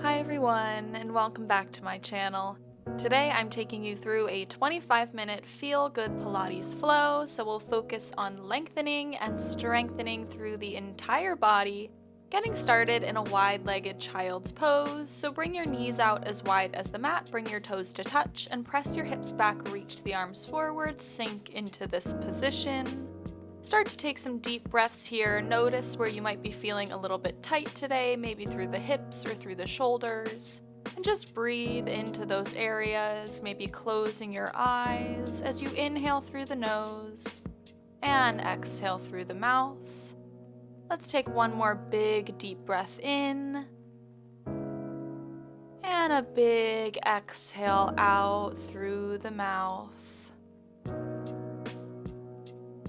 Hi everyone, and welcome back to my channel. Today I'm taking you through a 25-minute feel-good Pilates flow, so we'll focus on lengthening and strengthening through the entire body, getting started in a wide-legged child's pose, so bring your knees out as wide as the mat, bring your toes to touch, and press your hips back, reach the arms forward, sink into this position. Start to take some deep breaths here. Notice where you might be feeling a little bit tight today, maybe through the hips or through the shoulders. And just breathe into those areas, maybe closing your eyes as you inhale through the nose and exhale through the mouth. Let's take one more big deep breath in and a big exhale out through the mouth.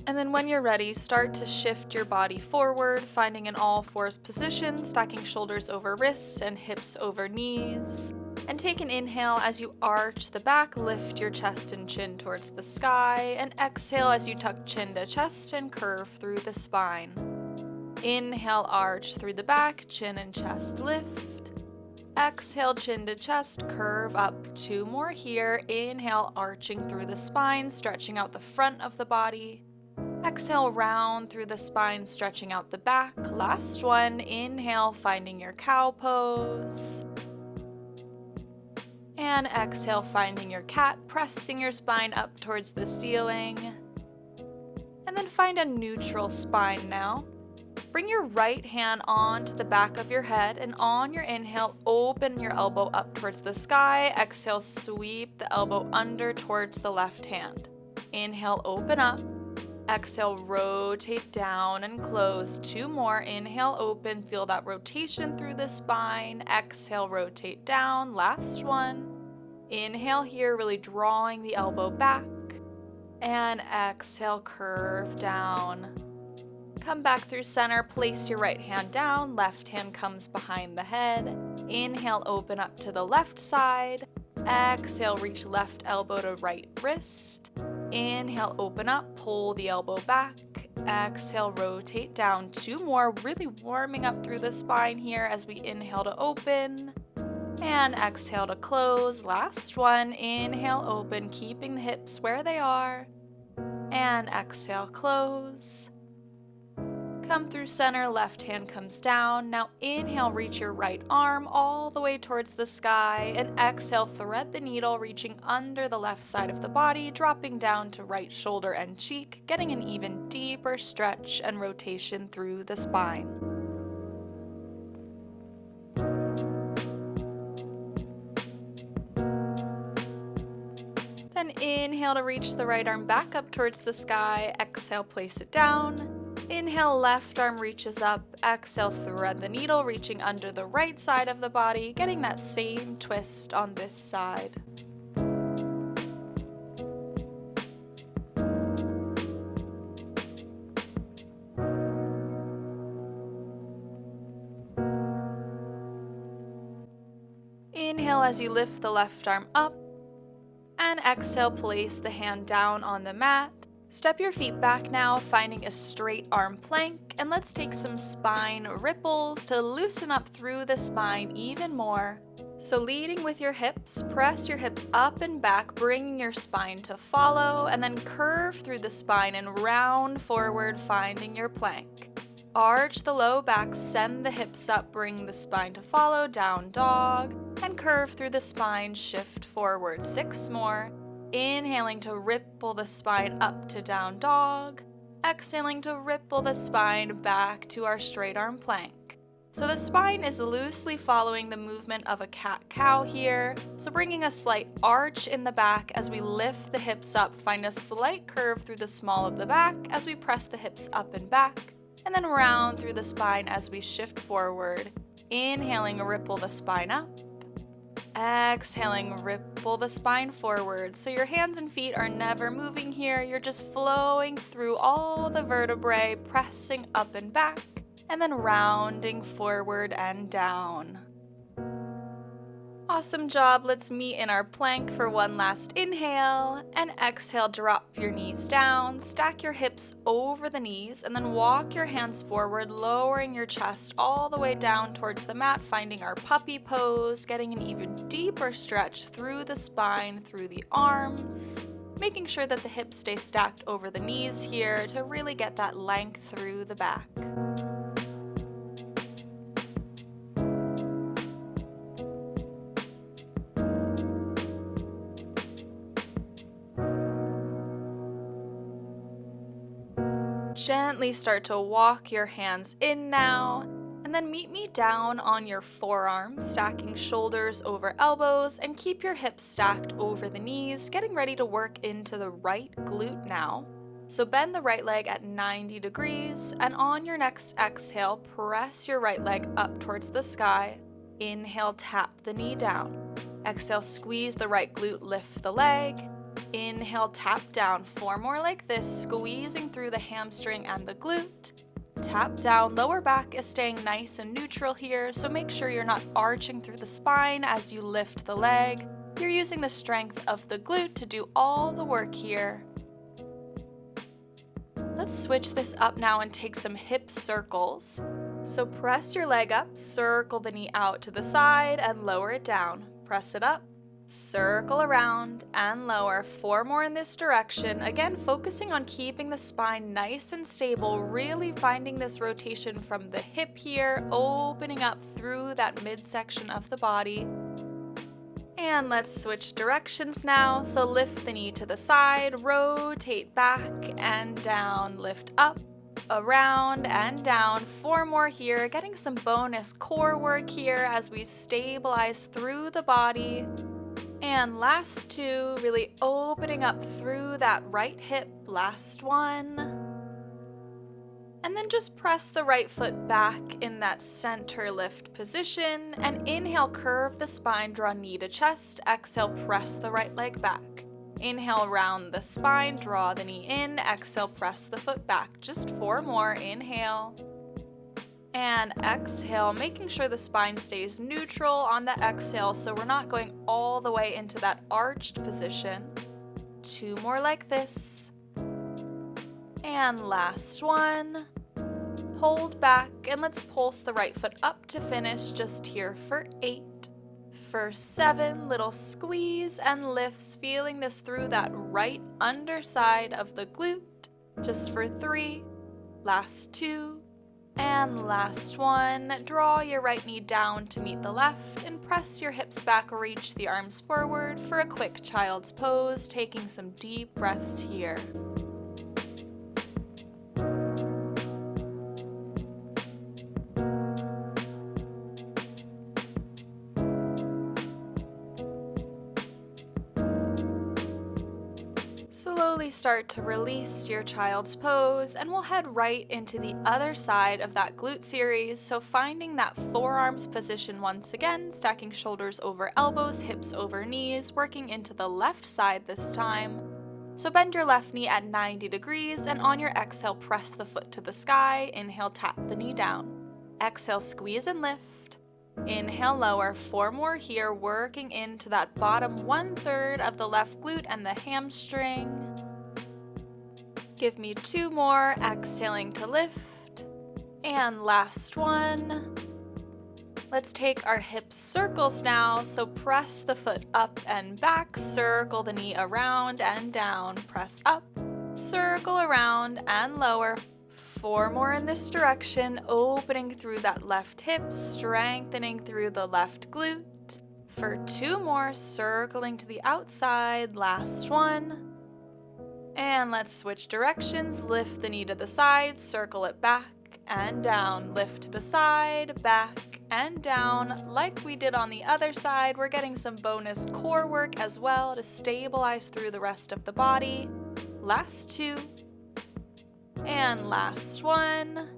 And then when you're ready, start to shift your body forward, finding an all fours position, stacking shoulders over wrists and hips over knees. And take an inhale as you arch the back, lift your chest and chin towards the sky, and exhale as you tuck chin to chest and curve through the spine. Inhale, arch through the back, chin and chest lift. Exhale, chin to chest, curve up. Two more here. Inhale, arching through the spine, stretching out the front of the body. Exhale, round through the spine, stretching out the back. Last one. Inhale, finding your cow pose. And exhale, finding your cat, pressing your spine up towards the ceiling. And then find a neutral spine now. Bring your right hand onto the back of your head, and on your inhale, open your elbow up towards the sky. Exhale, sweep the elbow under towards the left hand. Inhale, open up. Exhale, rotate down and close. Two more. Inhale, open. Feel that rotation through the spine. Exhale, rotate down. Last one. Inhale here, really drawing the elbow back. And exhale, curve down. Come back through center. Place your right hand down. Left hand comes behind the head. Inhale, open up to the left side. Exhale, reach left elbow to right wrist. Inhale, open up, pull the elbow back. Exhale, rotate down. Two more, really warming up through the spine here as we inhale to open. And exhale to close. Last one. Inhale, open, keeping the hips where they are. And exhale, close. Come through center, left hand comes down. Now inhale, reach your right arm all the way towards the sky, and exhale, thread the needle, reaching under the left side of the body, dropping down to right shoulder and cheek, getting an even deeper stretch and rotation through the spine. Then inhale to reach the right arm back up towards the sky. Exhale, place it down. Inhale, left arm reaches up. Exhale, thread the needle, reaching under the right side of the body, getting that same twist on this side. Inhale as you lift the left arm up, and exhale, place the hand down on the mat. Step your feet back now, finding a straight arm plank, and let's take some spine ripples to loosen up through the spine even more. So leading with your hips, press your hips up and back, bringing your spine to follow, and then curve through the spine and round forward, finding your plank. Arch the low back, send the hips up, bring the spine to follow, down dog, and curve through the spine, shift forward. 6 more. Inhaling to ripple the spine up to down dog. Exhaling to ripple the spine back to our straight arm plank. So the spine is loosely following the movement of a cat-cow here. So bringing a slight arch in the back as we lift the hips up. Find a slight curve through the small of the back as we press the hips up and back. And then round through the spine as we shift forward. Inhaling, ripple the spine up. Exhaling, ripple the spine forward. So your hands and feet are never moving here. You're just flowing through all the vertebrae, pressing up and back, and then rounding forward and down. Awesome job. Let's meet in our plank for one last inhale, and exhale, drop your knees down, stack your hips over the knees, and then walk your hands forward, lowering your chest all the way down towards the mat, finding our puppy pose, getting an even deeper stretch through the spine, through the arms, making sure that the hips stay stacked over the knees here to really get that length through the back. Gently start to walk your hands in now, and then meet me down on your forearms, stacking shoulders over elbows, and keep your hips stacked over the knees, getting ready to work into the right glute now. So bend the right leg at 90 degrees, and on your next exhale, press your right leg up towards the sky. Inhale, tap the knee down. Exhale, squeeze the right glute, lift the leg. Inhale, tap down, 4 more like this, squeezing through the hamstring and the glute. Tap down, lower back is staying nice and neutral here, so make sure you're not arching through the spine as you lift the leg. You're using the strength of the glute to do all the work here. Let's switch this up now and take some hip circles. So press your leg up, circle the knee out to the side, and lower it down. Press it up. Circle around and lower. 4 more in this direction. Again, focusing on keeping the spine nice and stable, really finding this rotation from the hip here, opening up through that midsection of the body. And let's switch directions now. So lift the knee to the side, rotate back and down, lift up, around and down. 4 more here, getting some bonus core work here as we stabilize through the body. And last 2, really opening up through that right hip. Last 1. And then just press the right foot back in that center lift position. And inhale, curve the spine, draw knee to chest. Exhale, press the right leg back. Inhale, round the spine, draw the knee in. Exhale, press the foot back. Just 4 more. Inhale. And exhale, making sure the spine stays neutral on the exhale so we're not going all the way into that arched position. 2 more like this. And last 1. Hold back, and let's pulse the right foot up to finish, just here for 8. For 7, little squeeze and lifts, feeling this through that right underside of the glute. Just for 3. Last 2. And last 1, draw your right knee down to meet the left and press your hips back, reach the arms forward for a quick child's pose, taking some deep breaths here. Slowly start to release your child's pose, and we'll head right into the other side of that glute series. So finding that forearms position once again, stacking shoulders over elbows, hips over knees, working into the left side this time. So bend your left knee at 90 degrees, and on your exhale, press the foot to the sky. Inhale, tap the knee down. Exhale, squeeze and lift. Inhale, lower. 4 more here, working into that bottom 1/3 of the left glute and the hamstring. Give me 2 more, exhaling to lift. And last 1. Let's take our hip circles now, so press the foot up and back, circle the knee around and down, press up, circle around and lower. 4 more in this direction, opening through that left hip, strengthening through the left glute. For 2 more, circling to the outside, last 1. And let's switch directions, lift the knee to the side, circle it back and down, lift to the side, back and down. Like we did on the other side, we're getting some bonus core work as well to stabilize through the rest of the body. Last 2. And last 1.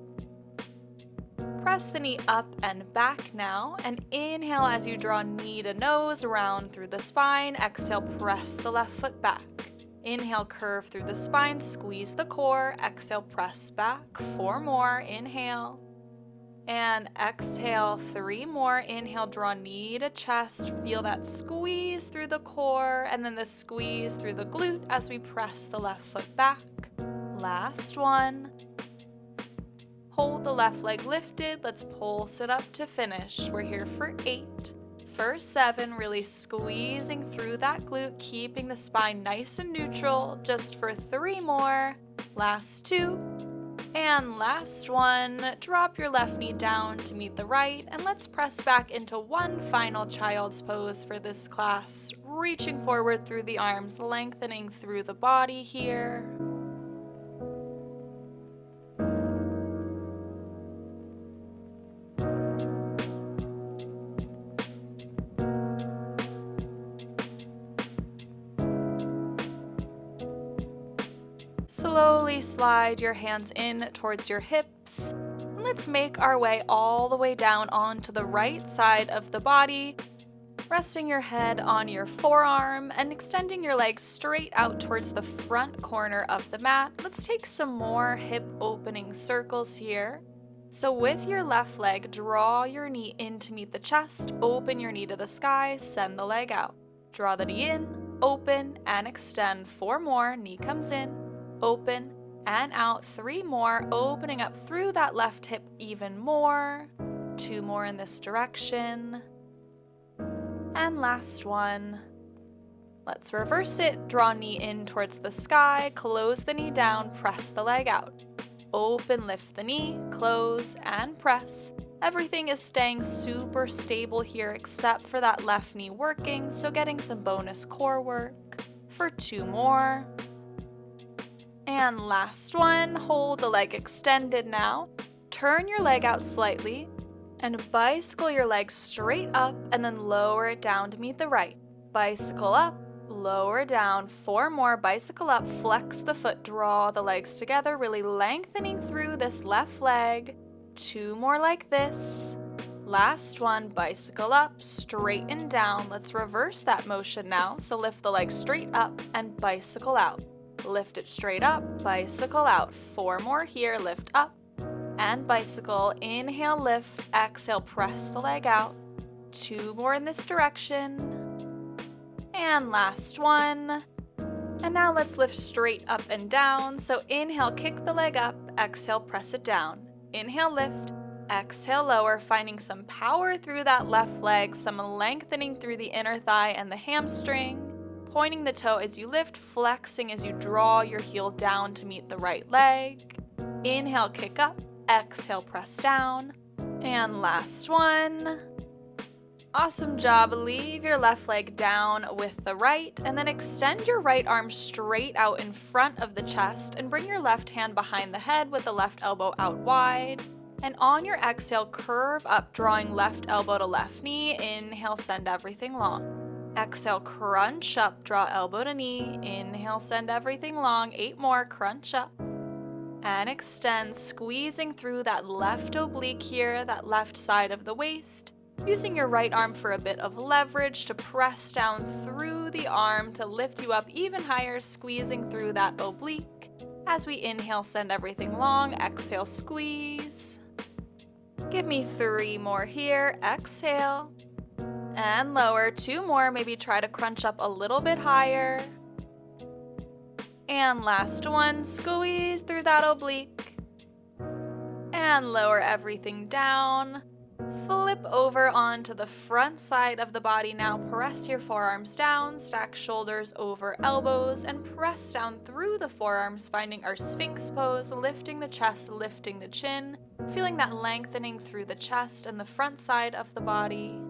Press the knee up and back now, and inhale as you draw knee to nose, round through the spine. Exhale, press the left foot back. Inhale, curve through the spine, squeeze the core. Exhale, press back. 4 more. Inhale. And exhale, 3 more. Inhale, draw knee to chest. Feel that squeeze through the core and then the squeeze through the glute as we press the left foot back. Last one. Hold the left leg lifted. Let's pulse it up to finish. We're here for 8. For 7, really squeezing through that glute, keeping the spine nice and neutral. Just for 3 more. Last 2. And last one, drop your left knee down to meet the right, and let's press back into one final child's pose for this class, reaching forward through the arms, lengthening through the body here. Slowly slide your hands in towards your hips. And let's make our way all the way down onto the right side of the body, resting your head on your forearm and extending your legs straight out towards the front corner of the mat. Let's take some more hip opening circles here. So with your left leg, draw your knee in to meet the chest, open your knee to the sky, send the leg out. Draw the knee in, open, and extend. 4 more, knee comes in, open, and out. 3 more, opening up through that left hip even more. 2 more in this direction. And last one. Let's reverse it. Draw knee in towards the sky, close the knee down, press the leg out. Open, lift the knee, close, and press. Everything is staying super stable here except for that left knee working, so getting some bonus core work. For 2 more. And last one, hold the leg extended now. Turn your leg out slightly and bicycle your leg straight up and then lower it down to meet the right. Bicycle up, lower down. 4 more, bicycle up, flex the foot, draw the legs together, really lengthening through this left leg. 2 more like this. Last one, bicycle up, straighten down. Let's reverse that motion now. So lift the leg straight up and bicycle out. Lift it straight up, bicycle out. 4 more here, lift up and bicycle. Inhale, lift, exhale, press the leg out. 2 more in this direction. And last one. And now let's lift straight up and down. So inhale, kick the leg up, exhale, press it down. Inhale, lift, exhale, lower, finding some power through that left leg, some lengthening through the inner thigh and the hamstring. Pointing the toe as you lift, flexing as you draw your heel down to meet the right leg. Inhale, kick up, exhale, press down. And last one. Awesome job. Leave your left leg down with the right, and then extend your right arm straight out in front of the chest and bring your left hand behind the head with the left elbow out wide. And on your exhale, curve up, drawing left elbow to left knee. Inhale, send everything long. Exhale, crunch up, draw elbow to knee. Inhale, send everything long. 8 more, crunch up. And extend, squeezing through that left oblique here, that left side of the waist. Using your right arm for a bit of leverage to press down through the arm to lift you up even higher, squeezing through that oblique. As we inhale, send everything long. Exhale, squeeze. Give me 3 more here. Exhale. And lower. 2 more, maybe try to crunch up a little bit higher. And last one, squeeze through that oblique. And lower everything down. Flip over onto the front side of the body now. Press your forearms down, stack shoulders over elbows, and press down through the forearms, finding our Sphinx pose, lifting the chest, lifting the chin, feeling that lengthening through the chest and the front side of the body.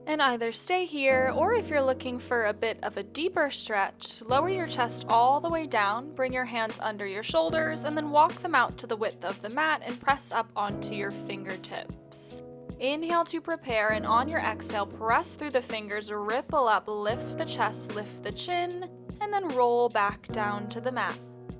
And either stay here, or if you're looking for a bit of a deeper stretch, lower your chest all the way down, bring your hands under your shoulders, and then walk them out to the width of the mat and press up onto your fingertips. Inhale to prepare, and on your exhale, press through the fingers, ripple up, lift the chest, lift the chin, and then roll back down to the mat.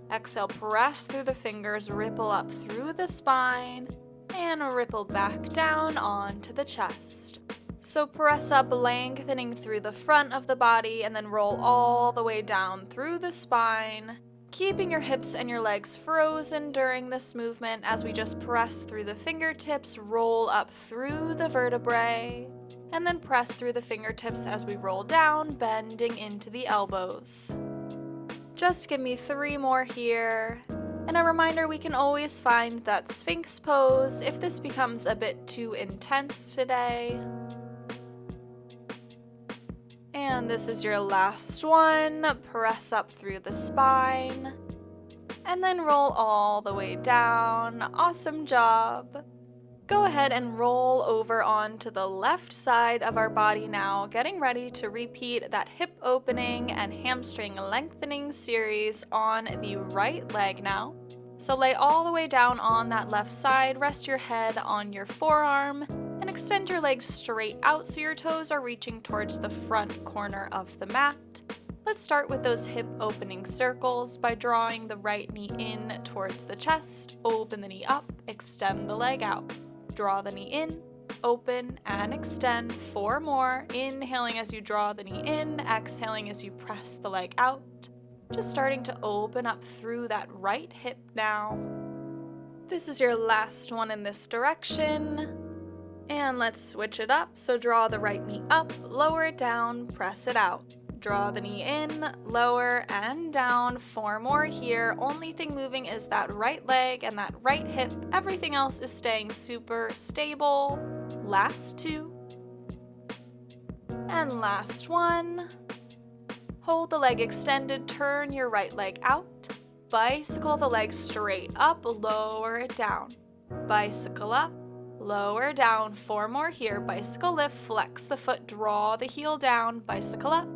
Exhale, press through the fingers, ripple up through the spine, and ripple back down onto the chest. So press up, lengthening through the front of the body, and then roll all the way down through the spine, keeping your hips and your legs frozen during this movement as we just press through the fingertips, roll up through the vertebrae, and then press through the fingertips as we roll down, bending into the elbows. Just give me 3 more here. And a reminder, we can always find that Sphinx pose if this becomes a bit too intense today. And this is your last one. Press up through the spine. And then roll all the way down. Awesome job. Go ahead and roll over onto the left side of our body now, getting ready to repeat that hip opening and hamstring lengthening series on the right leg now. So lay all the way down on that left side, rest your head on your forearm, and extend your legs straight out so your toes are reaching towards the front corner of the mat. Let's start with those hip opening circles by drawing the right knee in towards the chest, open the knee up, extend the leg out. Draw the knee in, open, and extend. 4 more. Inhaling as you draw the knee in, exhaling as you press the leg out. Just starting to open up through that right hip now. This is your last one in this direction. And let's switch it up. So draw the right knee up, lower it down, press it out. Draw the knee in, lower, and down. 4 more here. Only thing moving is that right leg and that right hip. Everything else is staying super stable. Last 2. And last 1. Hold the leg extended, turn your right leg out. Bicycle the leg straight up, lower it down. Bicycle up, lower down. 4 more here. Bicycle lift, flex the foot, draw the heel down, bicycle up.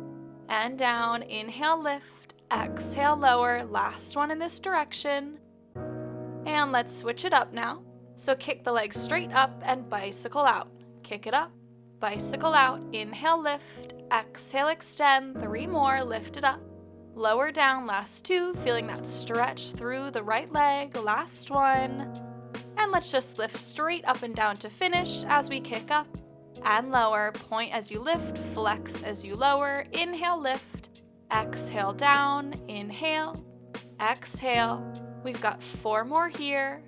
And down, inhale, lift, exhale, lower, last one in this direction. And let's switch it up now. So kick the leg straight up and bicycle out. Kick it up, bicycle out, inhale, lift, exhale, extend, 3 more, lift it up. Lower down, last 2, feeling that stretch through the right leg, last 1. And let's just lift straight up and down to finish as we kick up. And lower, point as you lift, flex as you lower, inhale, lift, exhale, down, inhale, exhale. We've got 4 more here.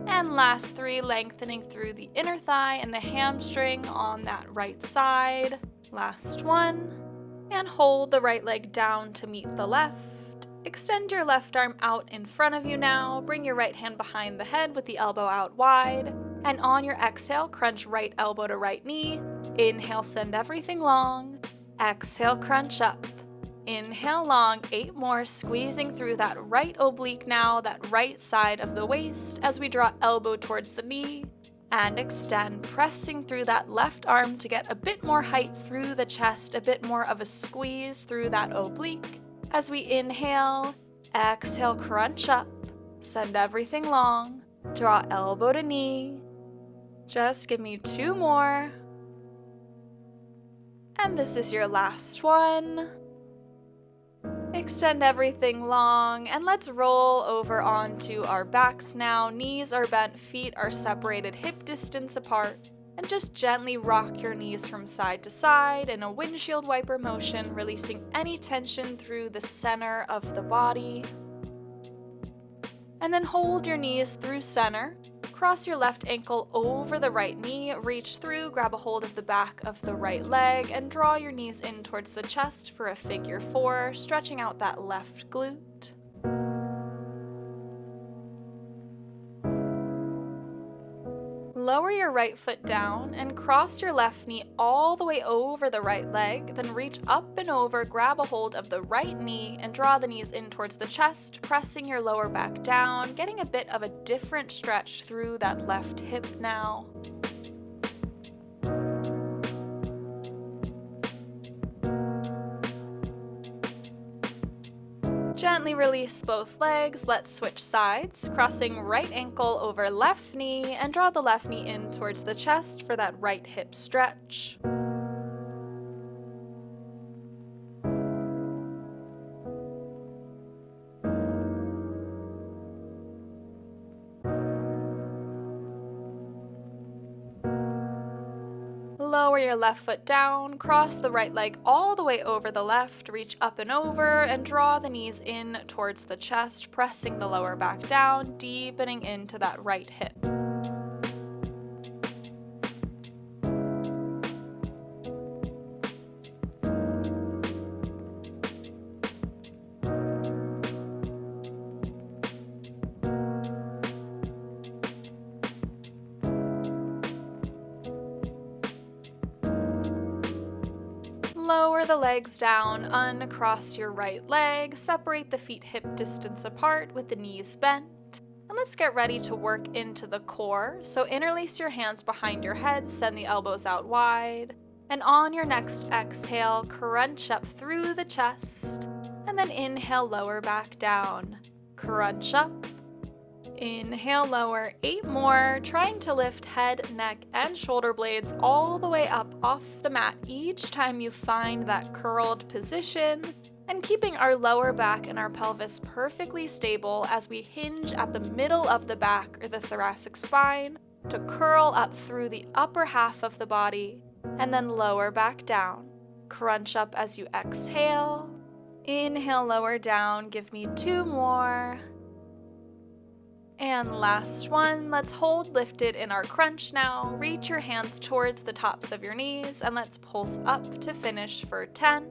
And last 3, lengthening through the inner thigh and the hamstring on that right side. Last 1. And hold the right leg down to meet the left. Extend your left arm out in front of you now. Bring your right hand behind the head with the elbow out wide. And on your exhale, crunch right elbow to right knee. Inhale, send everything long. Exhale, crunch up. Inhale long, 8 more, squeezing through that right oblique now, that right side of the waist as we draw elbow towards the knee. And extend, pressing through that left arm to get a bit more height through the chest, a bit more of a squeeze through that oblique. As we inhale, exhale, crunch up, send everything long, draw elbow to knee. Just give me 2 more. And this is your last one. Extend everything long, and let's roll over onto our backs now. Knees are bent, feet are separated hip distance apart. And just gently rock your knees from side to side in a windshield wiper motion, releasing any tension through the center of the body. And then hold your knees through center. Cross your left ankle over the right knee, reach through, grab a hold of the back of the right leg, and draw your knees in towards the chest for a figure 4, stretching out that left glute. Lower your right foot down and cross your left knee all the way over the right leg, then reach up and over, grab a hold of the right knee and draw the knees in towards the chest, pressing your lower back down, getting a bit of a different stretch through that left hip now. Gently release both legs, let's switch sides, crossing right ankle over left knee and draw the left knee in towards the chest for that right hip stretch. Lower your left foot down, cross the right leg all the way over the left, reach up and over, and draw the knees in towards the chest, pressing the lower back down, deepening into that right hip. Lower the legs down, uncross your right leg, separate the feet hip distance apart with the knees bent. And let's get ready to work into the core. So interlace your hands behind your head, send the elbows out wide. And on your next exhale, crunch up through the chest. And then inhale, lower back down. Crunch up. Inhale, lower, 8 more, trying to lift head, neck, and shoulder blades all the way up off the mat each time you find that curled position, and keeping our lower back and our pelvis perfectly stable as we hinge at the middle of the back or the thoracic spine to curl up through the upper half of the body, and then lower back down. Crunch up as you exhale. Inhale, lower down, give me 2 more. And last one, let's hold lifted in our crunch now. Reach your hands towards the tops of your knees and let's pulse up to finish for 10.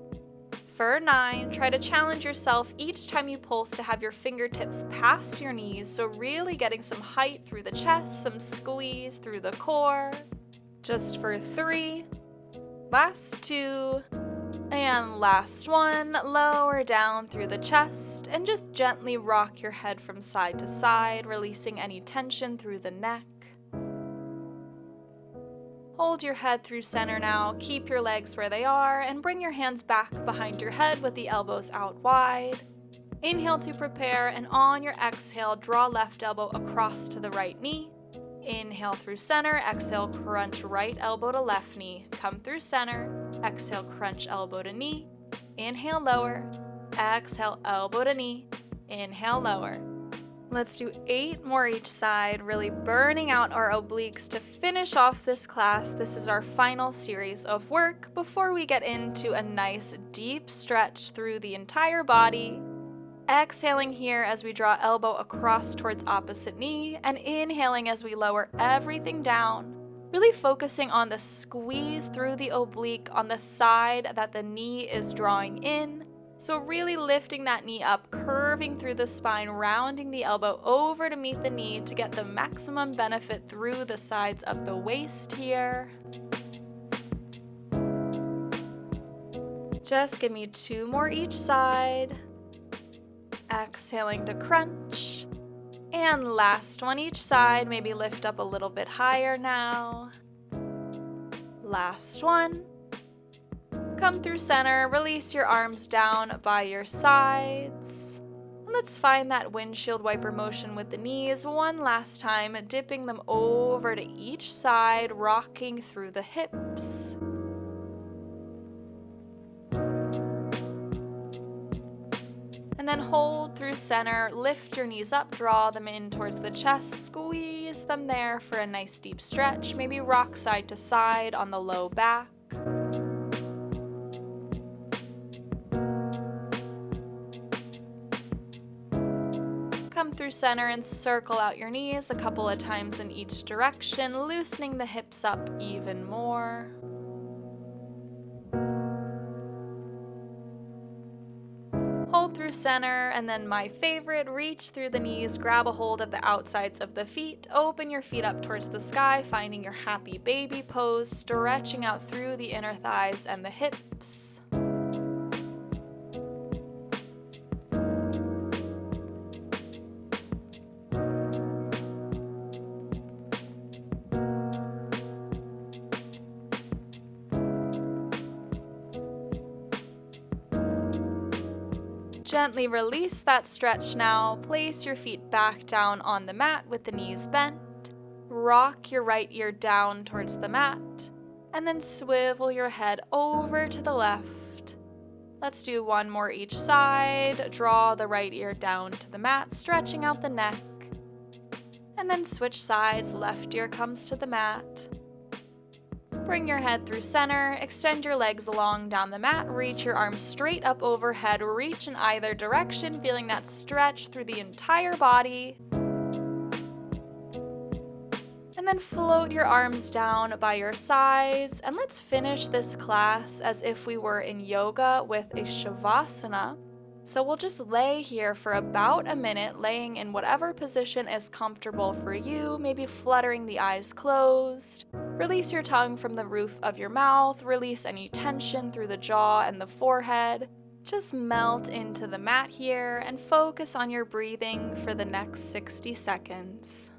For 9, try to challenge yourself each time you pulse to have your fingertips past your knees, so really getting some height through the chest, some squeeze through the core. Just for 3, last 2, and last one, lower down through the chest and just gently rock your head from side to side, releasing any tension through the neck. Hold your head through center now, keep your legs where they are, and bring your hands back behind your head with the elbows out wide. Inhale to prepare, and on your exhale, draw left elbow across to the right knee. Inhale through center, exhale, crunch right elbow to left knee. Come through center, exhale, crunch elbow to knee. Inhale, lower, exhale, elbow to knee. Inhale, lower. Let's do 8 more each side, really burning out our obliques to finish off this class. This is our final series of work before we get into a nice deep stretch through the entire body. Exhaling here as we draw elbow across towards opposite knee, and inhaling as we lower everything down, really focusing on the squeeze through the oblique on the side that the knee is drawing in. So really lifting that knee up, curving through the spine, rounding the elbow over to meet the knee to get the maximum benefit through the sides of the waist here. Just give me 2 more each side. Exhaling to crunch. And last one each side, maybe lift up a little bit higher now. Last one. Come through center, release your arms down by your sides. And let's find that windshield wiper motion with the knees one last time, dipping them over to each side, rocking through the hips. And then hold through center, lift your knees up, draw them in towards the chest, squeeze them there for a nice deep stretch, maybe rock side to side on the low back. Come through center and circle out your knees a couple of times in each direction, loosening the hips up even more. Hold through center, and then my favorite, reach through the knees, grab a hold of the outsides of the feet, open your feet up towards the sky, finding your happy baby pose, stretching out through the inner thighs and the hips. Gently release that stretch now. Place your feet back down on the mat with the knees bent. Rock your right ear down towards the mat, and then swivel your head over to the left. Let's do 1 more each side. Draw the right ear down to the mat, stretching out the neck. And then switch sides, left ear comes to the mat. Bring your head through center, extend your legs long down the mat, reach your arms straight up overhead, reach in either direction, feeling that stretch through the entire body. And then float your arms down by your sides, and let's finish this class as if we were in yoga with a shavasana. So we'll just lay here for about a minute, laying in whatever position is comfortable for you, maybe fluttering the eyes closed. Release your tongue from the roof of your mouth, release any tension through the jaw and the forehead. Just melt into the mat here and focus on your breathing for the next 60 seconds.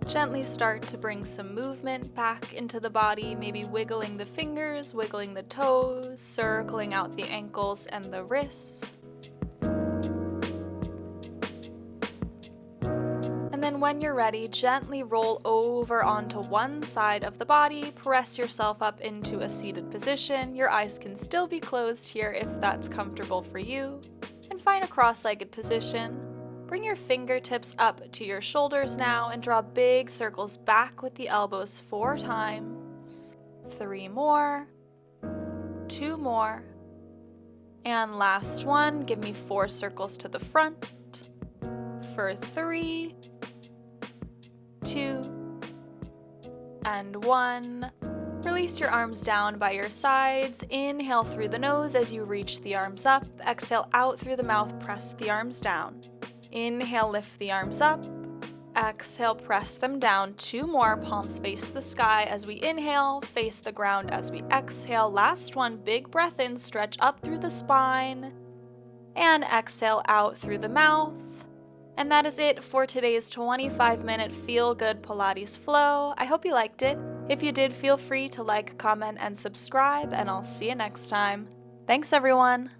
Gently start to bring some movement back into the body, maybe wiggling the fingers, wiggling the toes, circling out the ankles and the wrists. And then when you're ready, gently roll over onto one side of the body, press yourself up into a seated position. Your eyes can still be closed here if that's comfortable for you. And find a cross-legged position. Bring your fingertips up to your shoulders now and draw big circles back with the elbows 4 times. 3 more. 2 more. And last one, give me 4 circles to the front. For 3, 2, and 1. Release your arms down by your sides. Inhale through the nose as you reach the arms up. Exhale out through the mouth, press the arms down. Inhale, lift the arms up. Exhale, press them down. 2 more, palms face the sky as we inhale, face the ground as we exhale. Last one, big breath in, stretch up through the spine. And exhale out through the mouth. And that is it for today's 25-minute feel-good Pilates flow. I hope you liked it. If you did, feel free to like, comment, and subscribe, and I'll see you next time. Thanks, everyone.